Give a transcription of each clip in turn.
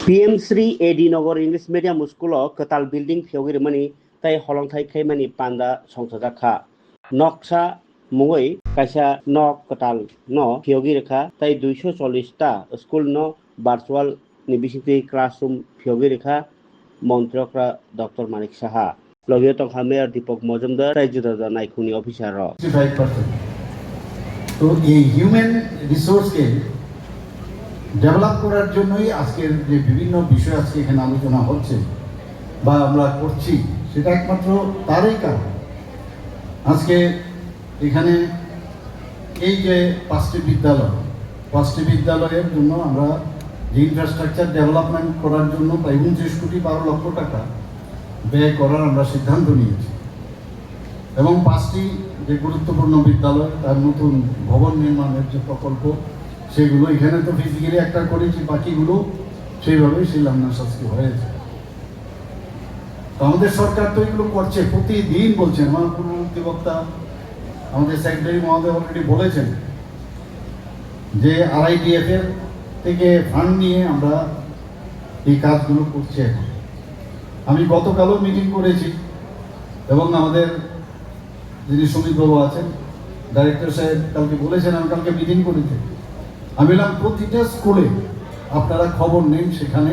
PM Sri AD Nogor English Medium School Ketal Building Fiogirmani tai holongthai khaimani panda songsajakha noksa mungoi kaisa nok ketal no fiogirkha tai 240 ta school no virtual ni bisiti classroom fiogirkha মন্ত্রকরা doctor Manik Saha লগিয়ে তখন mayor Dipak Majumdar তাই জুদা নাইখুনি officer 65%। তো এই human রিসোর্সকে develop করার জন্যই আজকের যে বিভিন্ন বিষয় আজকে এখানে আলোচনা হচ্ছে বা আমরা করছি সেটা একমাত্র তারই কারণ। আজকে এখানে এই যে পাঁচটি বিদ্যালয়ের জন্য আমরা যে ইনফ্রাস্ট্রাকচার ডেভেলপমেন্ট করার জন্য প্রায় 29 কোটি 12 লক্ষ টাকা ব্যয় করার আমরা সিদ্ধান্ত নিয়েছি এবং পাঁচটি যে গুরুত্বপূর্ণ বিদ্যালয় তার নতুন ভবন নির্মাণের যে প্রকল্প সেগুলো এখানে তো ফিজিক্যালি একটা করেছি, বাকিগুলো সেইভাবেই শিলান্যাস আজকে হয়েছে। তো আমাদের সরকার তো এগুলো করছে, প্রতিদিন বলছেন। আমার পূর্ববর্তী বক্তা আমাদের সেক্রেটারি মহোদয় অলরেডি বলেছেন যে RIDF এর থেকে ফান্ড নিয়ে আমরা এই কাজগুলো করছি। এখন আমি গতকালও মিটিং করেছি এবং আমাদের যিনি সুমিতবাবু আছেন ডাইরেক্টর সাহেব কালকে বলেছেন, আমি কালকে মিটিং করেছি। আমি বললাম প্রতিটা স্কুলে আপনারা খবর নিন সেখানে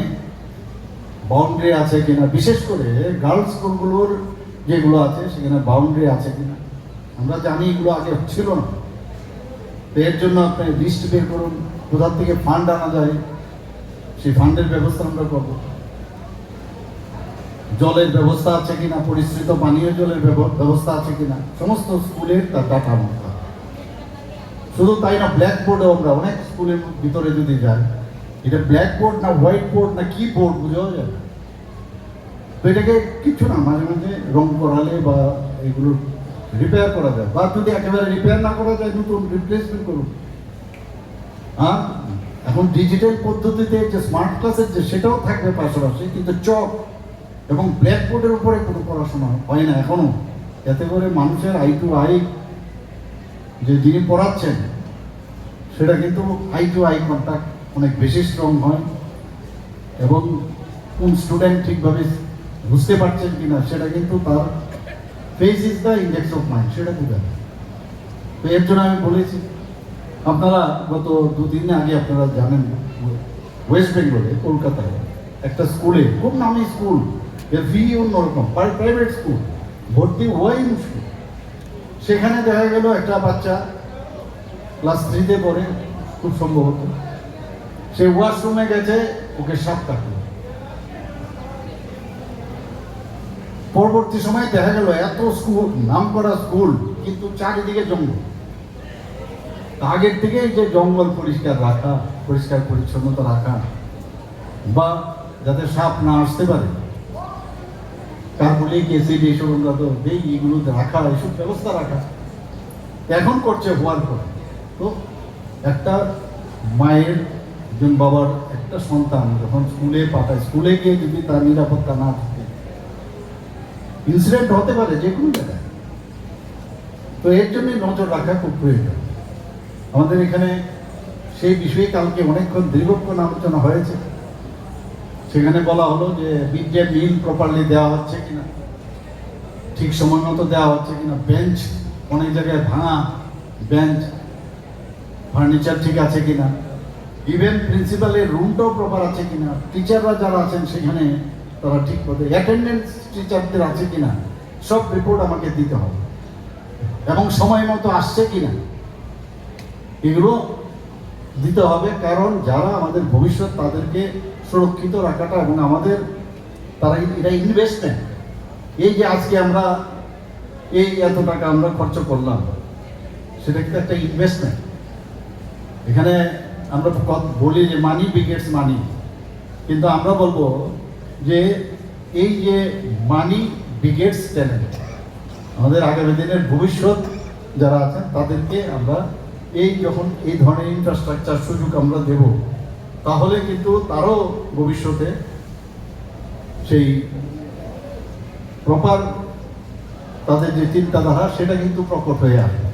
বাউন্ডারি আছে কিনা, বিশেষ করে গার্লস স্কুলগুলোর যেগুলো আছে সেখানে বাউন্ডারি আছে কিনা। আমরা জানি এগুলো আগে ছিল না, তো এর জন্য আপনি লিস্ট বের করুন, কোথা থেকে ফান্ড আনা যায় সেই ফান্ডের ব্যবস্থা আমরা করব। জলের ব্যবস্থা আছে কিনা, পরিশ্রিত পানীয় জলের ব্যবস্থা আছে কিনা, সমস্ত স্কুলের তার ডাটা আনতে হবে। শুধু তাই না, ব্ল্যাকবোর্ডেও আমরা অনেক স্কুলের ভিতরে যদি যাই, এটা ব্ল্যাকবোর্ড না হোয়াইট বোর্ড না কি বোর্ড বুঝাও যায়। তো এটাকে কিছু না, মাঝে মাঝে রং করালে বা এগুলো রিপেয়ার করা যায়, বা যদি একেবারে রিপেয়ার না করা যায় নতুন রিপ্লেসমেন্ট করুন। আর এখন ডিজিটাল পদ্ধতিতে যে স্মার্ট ক্লাসের যে সেটাও থাকবে পাশাপাশি, কিন্তু চক এবং ব্ল্যাকবোর্ডের উপরে কোনো পড়াশোনা হয় না এখনো। এতে করে মানুষের আই টু আই যে যিনি পড়াচ্ছেন সেটা কিন্তু আই টু আই কন্ট্যাক্ট অনেক বেশি স্ট্রং হয় এবং কোন স্টুডেন্ট ঠিকভাবে বুঝতে পারছেন কিনা সেটা কিন্তু তার face is the index of mind, সেটা বোঝায়। তো এর জন্য আমি বলেছি, আপনারা গত 2 দিন আগে আপনারা জানেন ওয়েস্ট বেঙ্গলে কলকাতায় একটা স্কুলে, খুব নামি স্কুল, এর ফি অন্যরকম, প্রাইভেট স্কুল, ভর্তি হওয়াই মুশকিল। সেখানে দেখা গেল একটা বাচ্চা ক্লাস 3-তে পড়ে খুব সম্ভবত, সে ওয়াশরুমে গেছে, ওকে সাপ কাটলো। পরবর্তী সময় দেখা গেল এত স্কুল, নাম করা স্কুল, কিন্তু চারিদিকে জঙ্গল। আগের থেকে যে জঙ্গল পরিষ্কার রাখা, পরিষ্কার পরিচ্ছন্নতা রাখা, বা যাতে সাপ না আসতে পারে, কার্বলিক অ্যাসিড এইসব আমরা তো দেই, এগুলো রাখা, এইসব ব্যবস্থা রাখা এখন করছে হওয়ার পর। তো একটা মায়ের, একজন বাবার একটা সন্তান যখন স্কুলে পাঠায়, স্কুলে গিয়ে যদি তার নিরাপত্তা না থাকে, ইনসিডেন্ট হতে পারে যে কোনো জায়গায়। তো এর জন্যই নজর রাখা খুব প্রয়োজন। আমাদের এখানে সেই বিষয়ে কালকে অনেকক্ষণ দীর্ঘক্ষণ আলোচনা হয়েছে। সেখানে বলা হলো যে মিড ডে মিল প্রপারলি দেওয়া হচ্ছে কিনা, ঠিক সময় মতো দেওয়া হচ্ছে কিনা, বেঞ্চ অনেক জায়গায় ভাঙা বেঞ্চ, ফার্নিচার ঠিক আছে কিনা, ইভেন প্রিন্সিপালের রুমটাও প্রপার আছে কিনা, টিচাররা যারা আছেন সেখানে তারা ঠিক মতো, অ্যাটেন্ডেন্স টিচারদের আছে কিনা, সব রিপোর্ট আমাকে দিতে হবে এবং সময় মতো আসছে কিনা এগুলো দিতে হবে। কারণ যারা আমাদের ভবিষ্যৎ, তাদেরকে সুরক্ষিত রাখাটা এবং আমাদের, তারা এটা ইনভেস্টমেন্ট। এই যে আজকে আমরা এই এত টাকা আমরা খরচ করলাম, সেটা কিন্তু একটা ইনভেস্টমেন্ট। এখানে আমরা বলি যে মানি বিগেটস মানি, কিন্তু আমরা বলবো যে এই যে মানি বিগেটস ট্যালেন্ট, আমাদের আগামী দিনের ভবিষ্যৎ যারা আছেন তাদেরকে আমরা এই যখন এই ধরনের ইনফ্রাস্ট্রাকচার সুযোগ আমরা দেব, তাহলে কিন্তু তারও ভবিষ্যতে সেই প্রপার তাদের যে চিন্তাধারা সেটা কিন্তু প্রকট হয়ে আসবে।